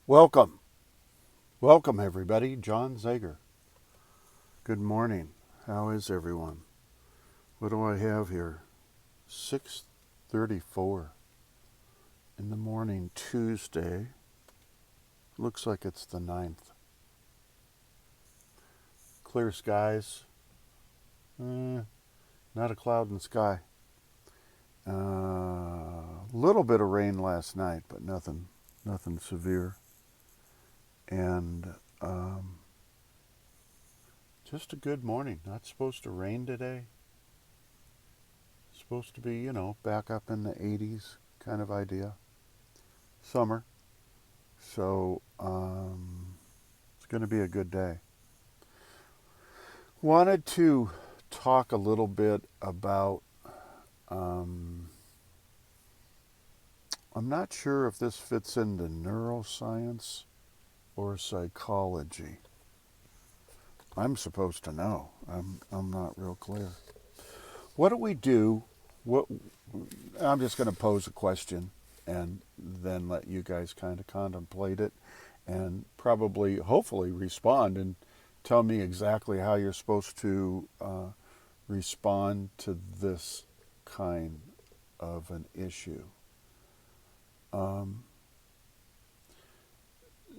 Welcome. Welcome, everybody. John Zager. Good morning. How is everyone? What do I have here? 6:34 in the morning, Tuesday. Looks like it's the 9th. Clear skies. Not a cloud in the sky. Little bit of rain last night, but nothing severe. And just a good morning. Not supposed to rain today. Supposed to be, back up in the 80s kind of idea. Summer. So it's going to be a good day. Wanted to talk a little bit about, I'm not sure if this fits into neuroscience or psychology. I'm supposed to know. I'm not real clear. What do we do? What I'm just going to pose a question and then let you guys kind of contemplate it and probably, hopefully, respond and tell me exactly how you're supposed to respond to this kind of an issue.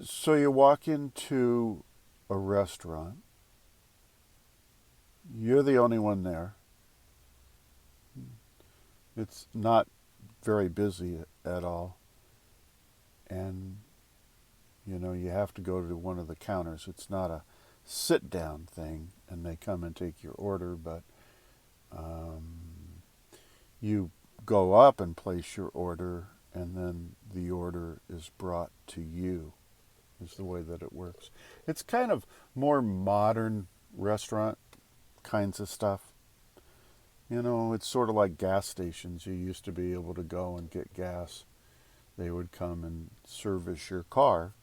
So you walk into a restaurant. You're the only one there. It's not very busy at all. And, you have to go to one of the counters. It's not a sit down thing and they come and take your order, but you go up and place your order and then the order is brought to you, is the way that it works. It's kind of more modern restaurant kinds of stuff. It's sort of like gas stations. You used to be able to go and get gas. They would come and service your car.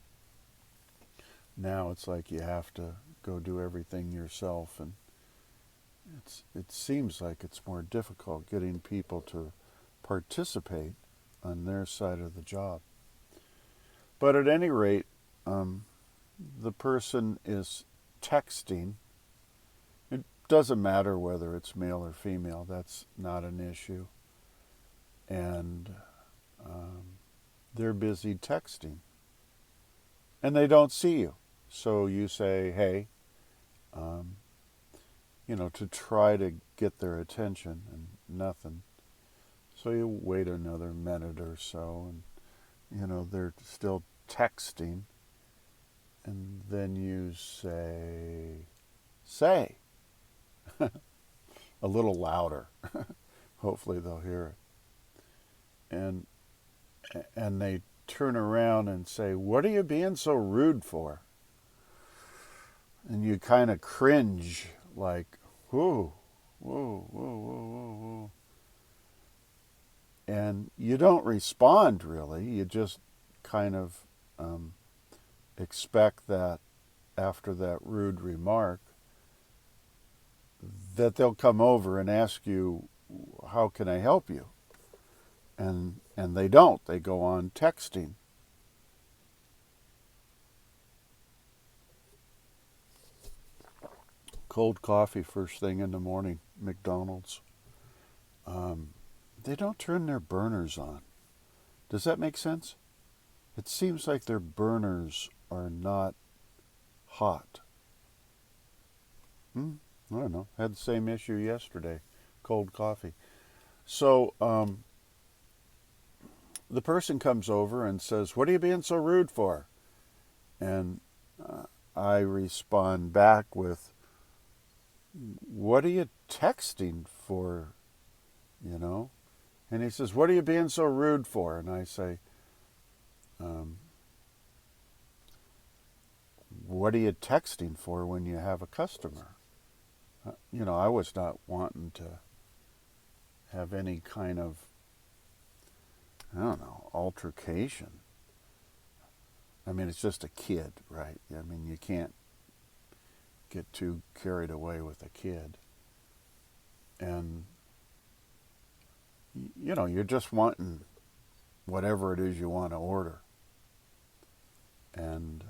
Now it's like you have to go do everything yourself, and it seems like it's more difficult getting people to participate on their side of the job. But at any rate, the person is texting. It doesn't matter whether it's male or female. That's not an issue. And they're busy texting. And they don't see you. So you say, hey, to try to get their attention, and nothing. So you wait another minute or so, and, they're still texting. And then you say, a little louder. Hopefully they'll hear it. And they turn around and say, what are you being so rude for? And you kind of cringe, like, whoa, whoa, whoa, whoa, whoa, whoa. And you don't respond, really. You just kind of expect that after that rude remark that they'll come over and ask you, how can I help you? And they don't. They go on texting. Cold coffee first thing in the morning, McDonald's. They don't turn their burners on. Does that make sense? It seems like their burners are not hot. I don't know. Had the same issue yesterday. Cold coffee. So the person comes over and says, what are you being so rude for? And I respond back with, what are you texting for? And he says, what are you being so rude for? And I say, what are you texting for when you have a customer? I was not wanting to have any kind of, altercation. I mean, it's just a kid, right? I mean, you can't get too carried away with a kid. And, you're just wanting whatever it is you want to order. and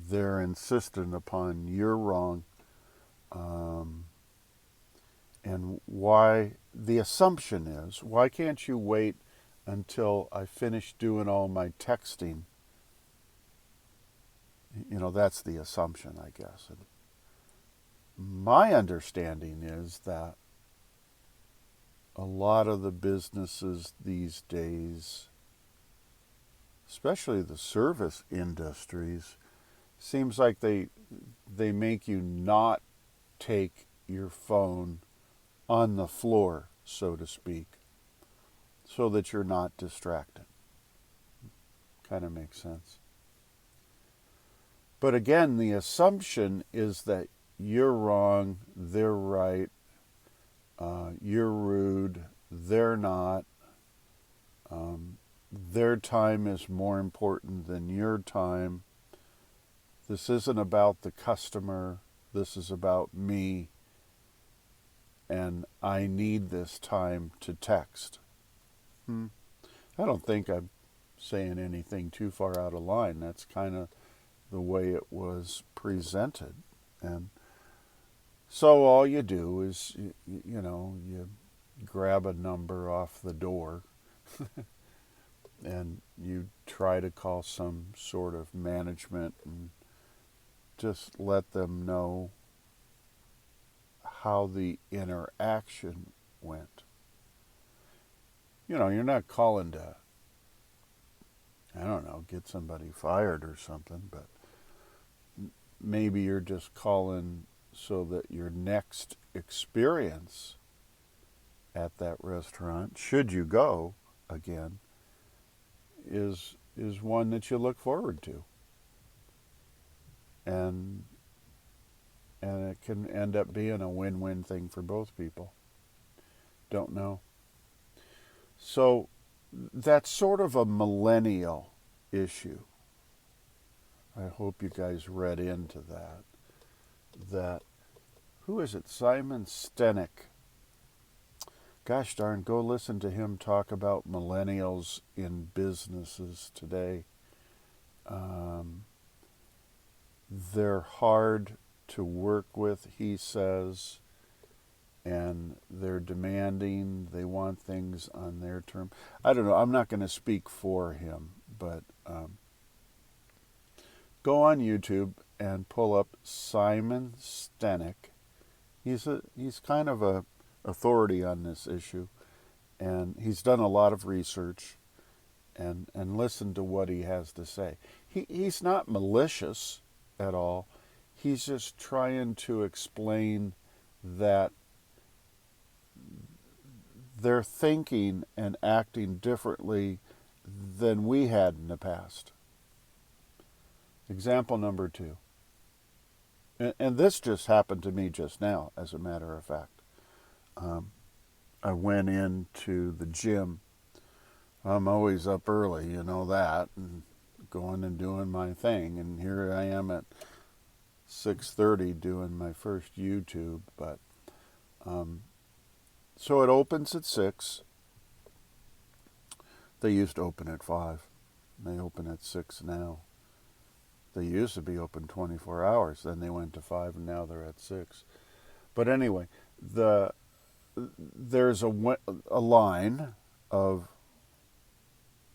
they're insistent upon you're wrong. Um, and why the assumption is, why can't you wait until I finish doing all my texting? That's the assumption, I guess. And my understanding is that a lot of the businesses these days, especially the service industries, seems like they make you not take your phone on the floor, so to speak, so that you're not distracted. Kind of makes sense. But again, the assumption is that you're wrong, they're right, you're rude, they're not. Their time is more important than your time. This isn't about the customer. This is about me. And I need this time to text. I don't think I'm saying anything too far out of line. That's kind of the way it was presented. And so all you do is, you grab a number off the door and you try to call some sort of management and just let them know how the interaction went. You're not calling to, I don't know, get somebody fired or something, but maybe you're just calling so that your next experience at that restaurant, should you go again, is one that you look forward to. And it can end up being a win-win thing for both people. Don't know. So that's sort of a millennial issue. I hope you guys read into that. That, who is it? Simon Sinek. Gosh darn, go listen to him talk about millennials in businesses today. They're hard to work with, he says, and they're demanding. They want things on their terms. I don't know. I'm not going to speak for him, but go on YouTube and pull up Simon Sinek. He's kind of a authority on this issue, and he's done a lot of research, and listen to what he has to say. He's not malicious at all. He's just trying to explain that they're thinking and acting differently than we had in the past. Example number 2. And this just happened to me just now, as a matter of fact. I went into the gym. I'm always up early, you know that, and going and doing my thing. And here I am at 6:30 doing my first YouTube. But so it opens at 6. They used to open at 5. They open at 6 now. They used to be open 24 hours. Then they went to 5, and now they're at 6. But anyway, there's a line of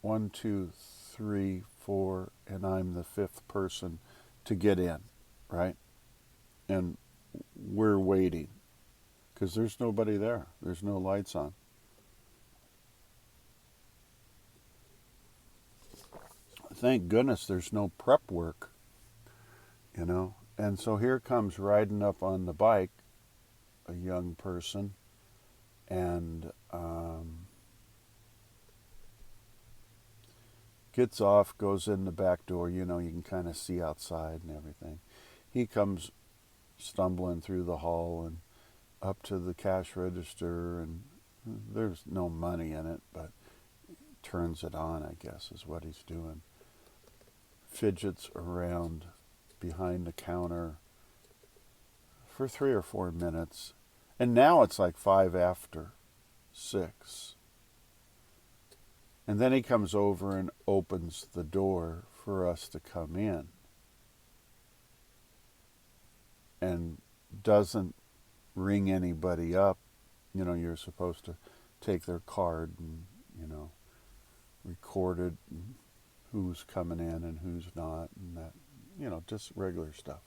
1, 2, 3, 4, and I'm the 5th person to get in, right? And we're waiting because there's nobody there. There's no lights on. Thank goodness there's no prep work, And so here comes riding up on the bike a young person, and gets off, goes in the back door. You can kind of see outside and everything. He comes stumbling through the hall and up to the cash register, and there's no money in it, but turns it on, I guess, is what he's doing. Fidgets around behind the counter for 3 or 4 minutes. And now it's like 5 after 6. And then he comes over and opens the door for us to come in and doesn't ring anybody up. You're supposed to take their card and, record it, and who's coming in and who's not, and that, just regular stuff.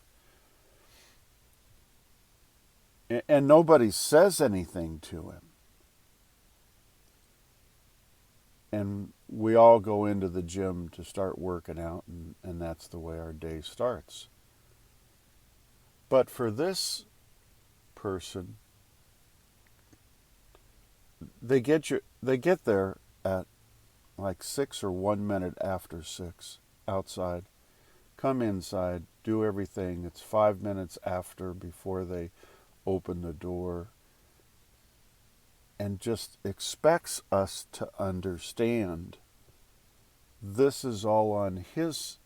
And nobody says anything to him. And we all go into the gym to start working out, and that's the way our day starts. But for this person, they get there at like 6 or 1 minute after 6 outside, come inside, do everything. It's 5 minutes after before they open the door, and just expects us to understand this is all on his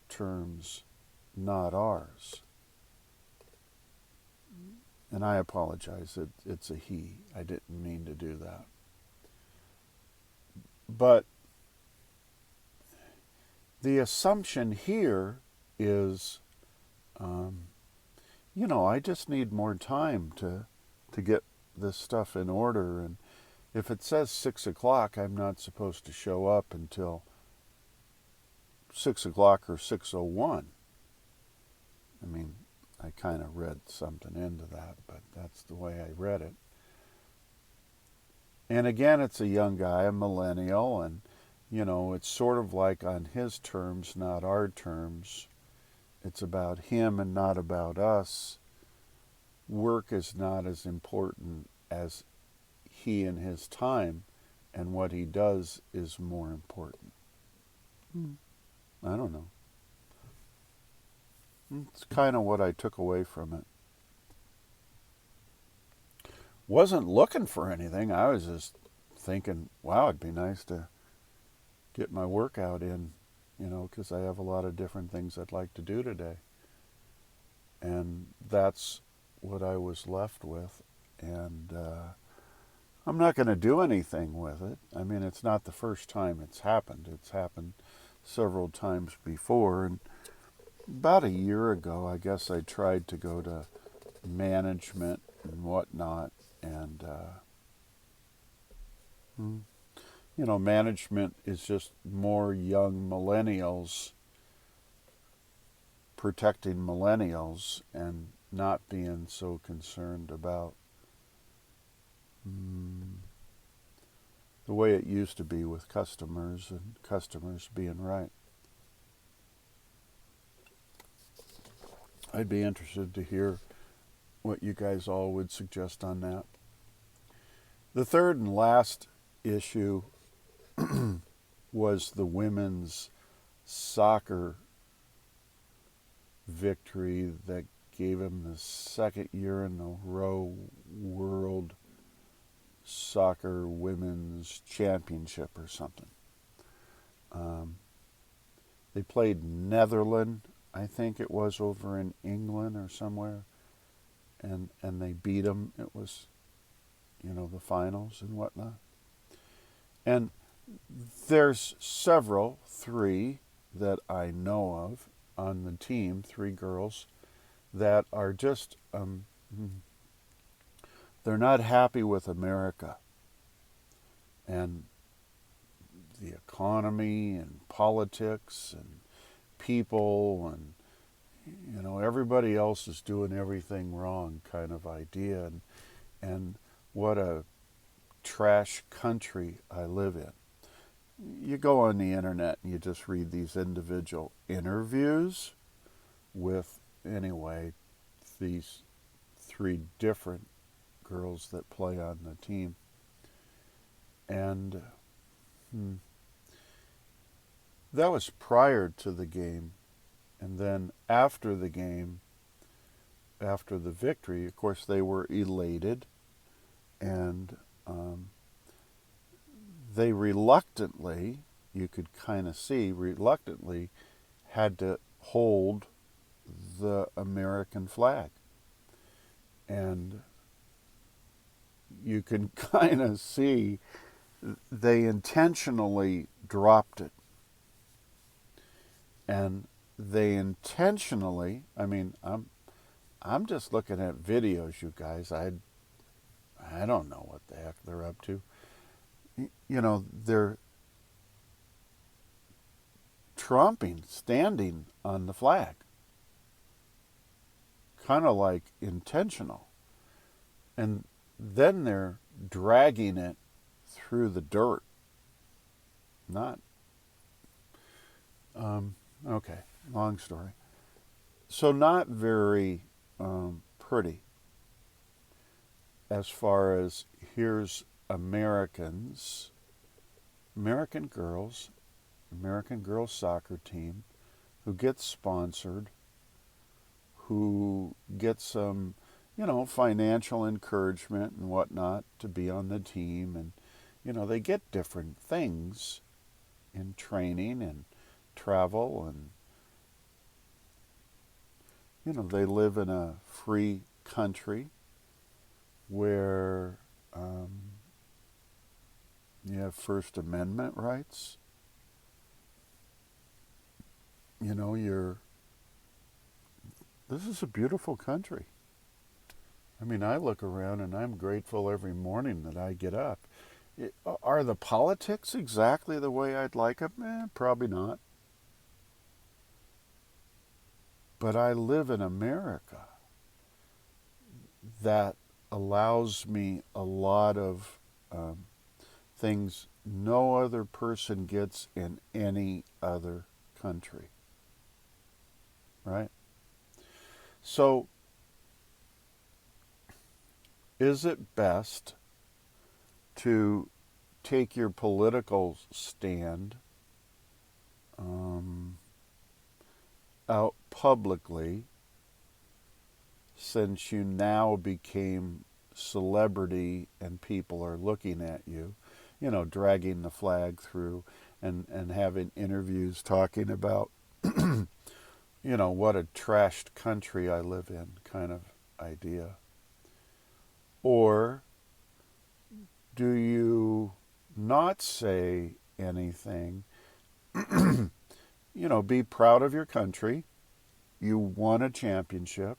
terms, not ours. And I apologize, it's a he. I didn't mean to do that. But the assumption here is, I just need more time to get this stuff in order. And if it says 6 o'clock, I'm not supposed to show up until 6 o'clock or 6:01. I mean, I kind of read something into that, but that's the way I read it. And again, it's a young guy, a millennial, and, it's sort of like on his terms, not our terms. It's about him and not about us. Work is not as important as he and his time, and what he does is more important. I don't know. It's kind of what I took away from it. Wasn't looking for anything. I was just thinking, wow, it'd be nice to get my workout in, because I have a lot of different things I'd like to do today. And that's what I was left with. And I'm not going to do anything with it. I mean, it's not the first time it's happened. It's happened several times before. And about a year ago, I guess I tried to go to management and whatnot. And, management is just more young millennials protecting millennials and not being so concerned about the way it used to be with customers and customers being right. I'd be interested to hear what you guys all would suggest on that. The third and last issue was the women's soccer victory that gave him the second year in a row World Soccer Women's Championship or something. They played Netherlands, I think it was, over in England or somewhere, and they beat them. It was, the finals and whatnot. And there's three that I know of on the team, 3 girls, that are just, they're not happy with America and the economy and politics and people and, everybody else is doing everything wrong kind of idea. And what a trash country I live in. You go on the internet and you just read these individual interviews with, these 3 different girls that play on the team. And that was prior to the game. And then after the game, after the victory, of course, they were elated. And they reluctantly, you could kind of see, reluctantly had to hold the American flag. And you can kind of see they intentionally dropped it. and they intentionally, I mean, I'm just looking at videos, you guys. I don't know what the heck they're up to. You know, they're trumping, standing on the flag. Kind of like intentional. And then they're dragging it through the dirt. Not, okay, long story. So, not very pretty as far as here's Americans, American girls, American girls soccer team who gets sponsored, who get some, financial encouragement and whatnot to be on the team. And, they get different things in training and travel. And, they live in a free country where you have First Amendment rights. This is a beautiful country. I mean, I look around and I'm grateful every morning that I get up. Are the politics exactly the way I'd like them? Probably not. But I live in America that allows me a lot of things no other person gets in any other country. Right? So, is it best to take your political stand out publicly, since you now became celebrity and people are looking at you, dragging the flag through and having interviews talking about, what a trashed country I live in kind of idea? Or do you not say anything? Be proud of your country. You won a championship,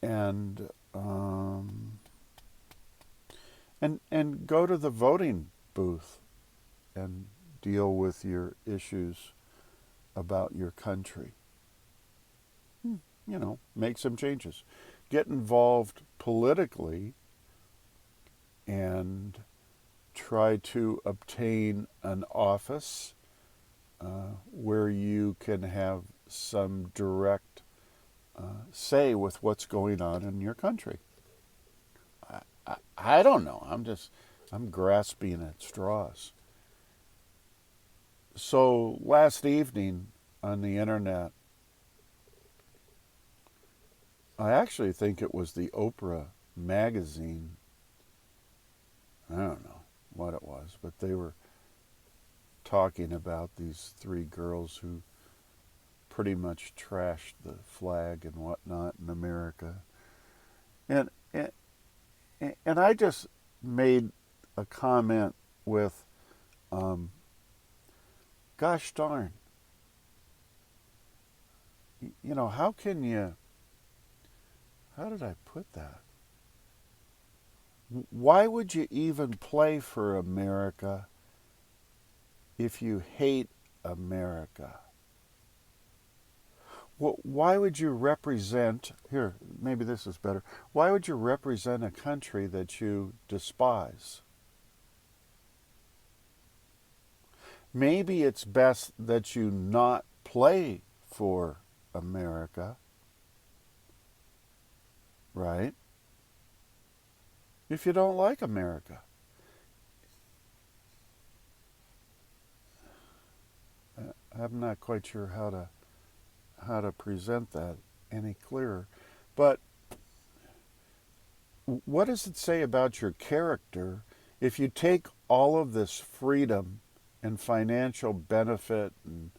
and and go to the voting booth and deal with your issues about your country. Make some changes. Get involved politically and try to obtain an office where you can have some direct say with what's going on in your country. I don't know. I'm grasping at straws. So last evening on the internet, I actually think it was the Oprah magazine. I don't know what it was, but they were talking about these three girls who pretty much trashed the flag and whatnot in America. And and I just made a comment with, gosh darn, how can you, how did I put that? Why would you even play for America if you hate America? Why would you represent, here, maybe this is better. Why would you represent a country that you despise? Maybe it's best that you not play for America, right? If you don't like America. I'm not quite sure how to present that any clearer. But what does it say about your character if you take all of this freedom and financial benefit and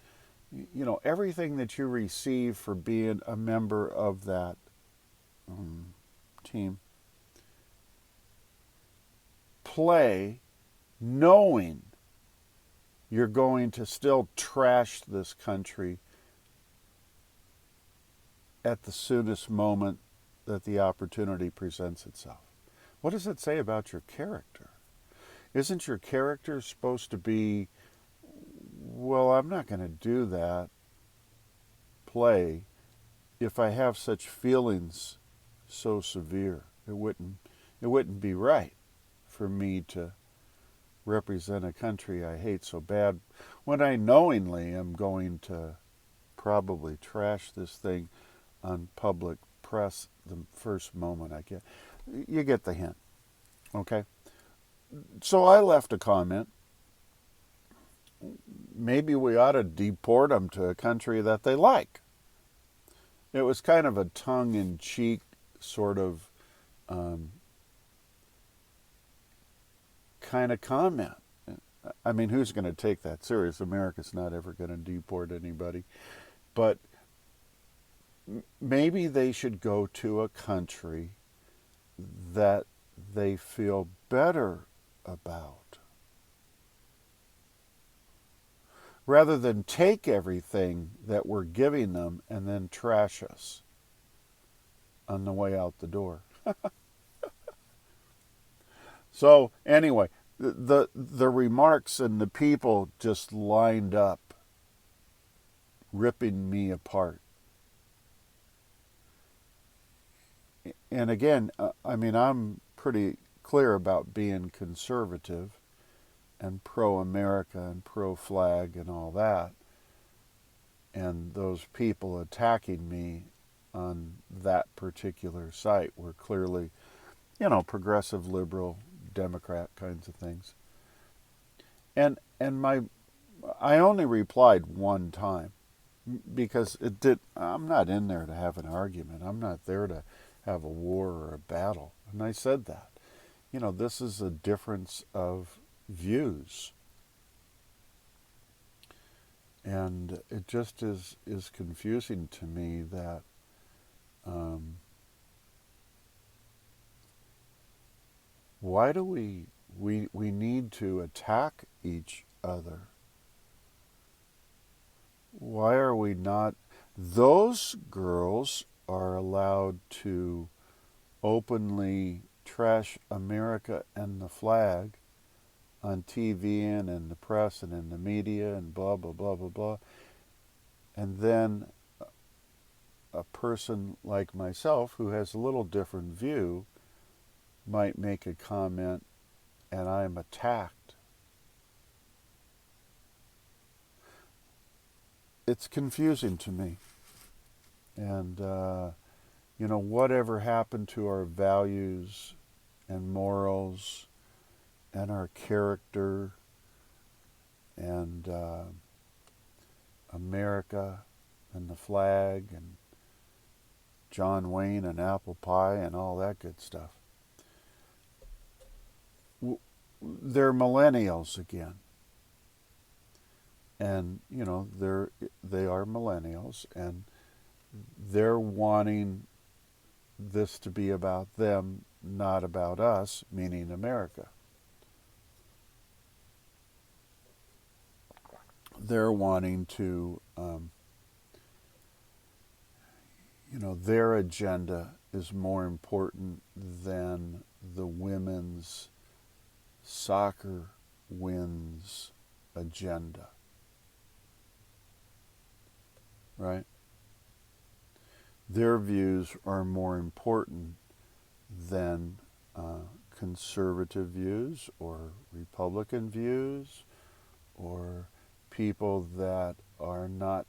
everything that you receive for being a member of that team, play knowing you're going to still trash this country at the soonest moment that the opportunity presents itself. What does it say about your character? Isn't your character supposed to be, well, I'm not going to do that play if I have such feelings so severe? It wouldn't be right for me to represent a country I hate so bad when I knowingly am going to probably trash this thing on public press the first moment I get. You get the hint, okay? So I left a comment. Maybe we ought to deport them to a country that they like. It was kind of a tongue-in-cheek sort of kind of comment. I mean, who's going to take that serious? America's not ever going to deport anybody. But maybe they should go to a country that they feel better about, rather than take everything that we're giving them and then trash us on the way out the door. So anyway, the remarks and the people just lined up, ripping me apart. And again, I mean, I'm pretty clear about being conservative and pro-America and pro-flag and all that. And those people attacking me on that particular site were clearly, progressive, liberal, Democrat kinds of things. And I only replied one time because I'm not in there to have an argument. I'm not there to have a war or a battle. And I said that. This is a difference of views. And it just is confusing to me that why do we need to attack each other? Why are we not? Those girls are allowed to openly trash America and the flag on TV and in the press and in the media and blah, blah, blah, blah, blah. And then a person like myself who has a little different view might make a comment and I'm attacked. It's confusing to me. And, whatever happened to our values and morals and our character and America and the flag and John Wayne and apple pie and all that good stuff. They're millennials again. And, they are millennials, and they're wanting this to be about them, not about us, meaning America. They're wanting to, their agenda is more important than the women's soccer wins agenda. Right? Their views are more important than conservative views or Republican views or people that are not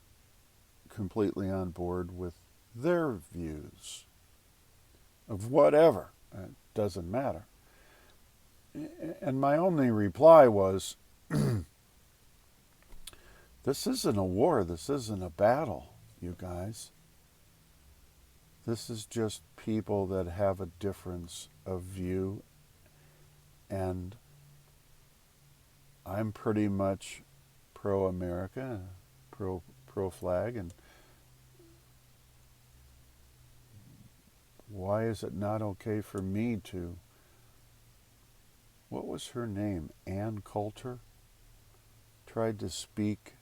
completely on board with their views of whatever. It doesn't matter. And my only reply was, this isn't a war, this isn't a battle, you guys. This is just people that have a difference of view, and I'm pretty much pro-America, pro-flag, and why is it not okay for me to, what was her name, Ann Coulter, tried to speak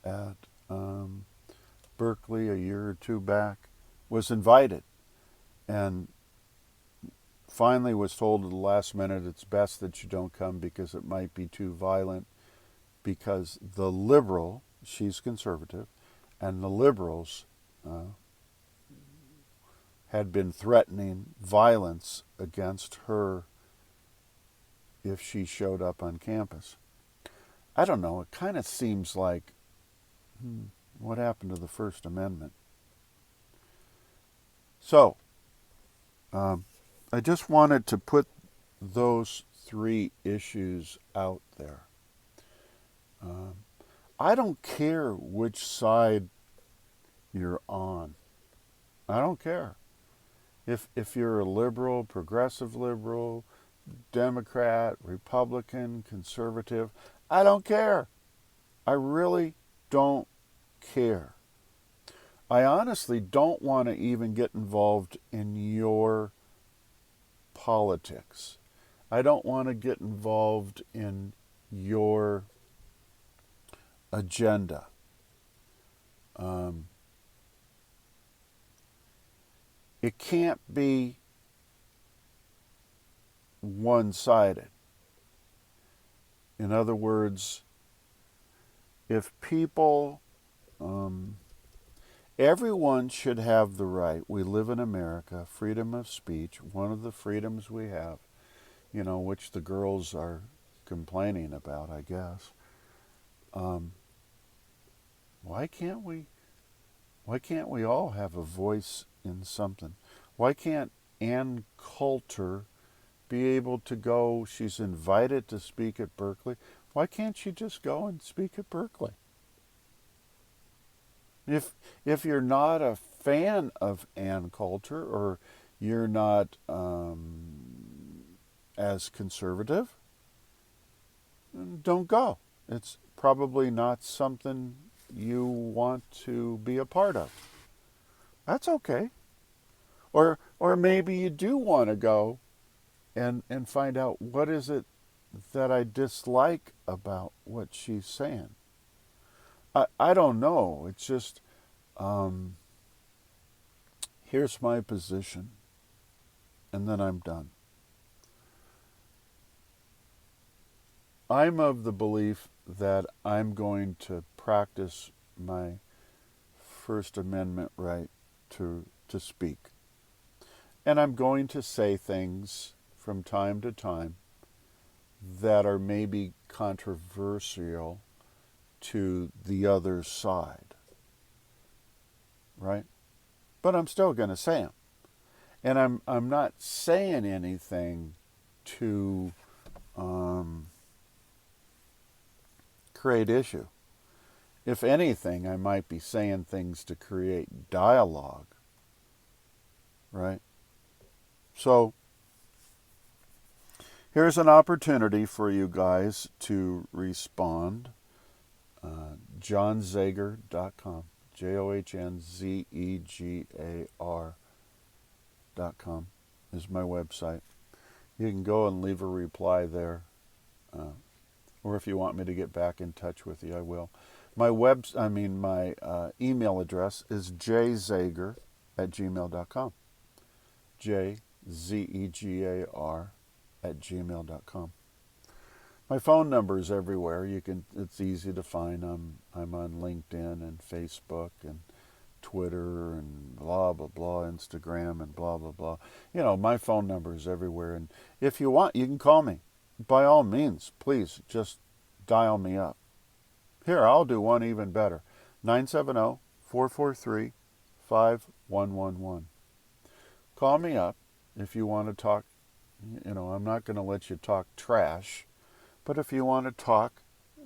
at Berkeley a year or two back, was invited, and finally was told at the last minute it's best that you don't come because it might be too violent, because the liberal, she's conservative, and the liberals had been threatening violence against her if she showed up on campus. I don't know, it kind of seems like, what happened to the First Amendment? So, I just wanted to put those three issues out there. I don't care which side you're on. I don't care. If you're a liberal, progressive liberal, Democrat, Republican, conservative, I don't care. I really don't care. I honestly don't want to even get involved in your politics. I don't want to get involved in your agenda. It can't be one-sided. In other words, if people, everyone should have the right. We live in America, freedom of speech, one of the freedoms we have, which the girls are complaining about, I guess. Why can't we all have a voice in something? Why can't Ann Coulter be able to go? She's invited to speak at Berkeley. Why can't she just go and speak at Berkeley? If you're not a fan of Ann Coulter, or you're not as conservative, don't go. It's probably not something you want to be a part of. That's okay. Or maybe you do want to go and find out what is it that I dislike about what she's saying. I don't know. It's just, here's my position, and then I'm done. I'm of the belief that I'm going to practice my First Amendment right to speak. And I'm going to say things from time to time that are maybe controversial to the other side, right? But I'm still going to say them. And I'm not saying anything to create issue. If anything, I might be saying things to create dialogue, right? So here's an opportunity for you guys to respond. JohnZegar.com, JohnZegar.com is my website. You can go and leave a reply there. Or if you want me to get back in touch with you, I will. My email address is jzegar@gmail.com. JZEGAR@gmail.com. My phone number is everywhere. It's easy to find. I'm on LinkedIn and Facebook and Twitter and blah blah blah, Instagram and blah blah blah. My phone number is everywhere. And if you want, you can call me. By all means, please just dial me up. Here, I'll do one even better. 970-443-5111. Call me up if you want to talk. I'm not going to let you talk trash, but if you want to talk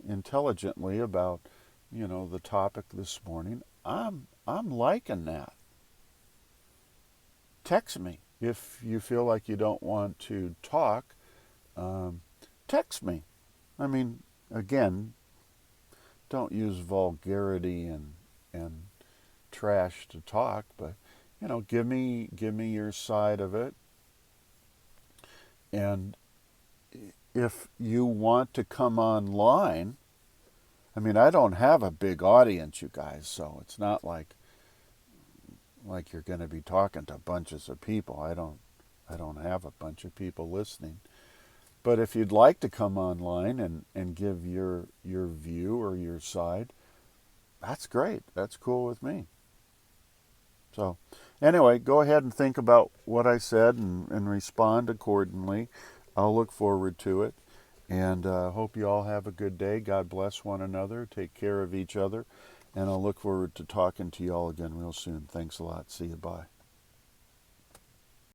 intelligently about, the topic this morning, I'm liking that. Text me if you feel like you don't want to talk. Text me. Again, don't use vulgarity and trash to talk, but give me your side of it. And if you want to come online, I mean, I don't have a big audience, you guys, so it's not like you're going to be talking to bunches of people. I don't have a bunch of people listening. But if you'd like to come online and give your view or your side, that's great. That's cool with me. So anyway, go ahead and think about what I said and respond accordingly. I'll look forward to it. And hope you all have a good day. God bless one another. Take care of each other. And I'll look forward to talking to you all again real soon. Thanks a lot. See you. Bye.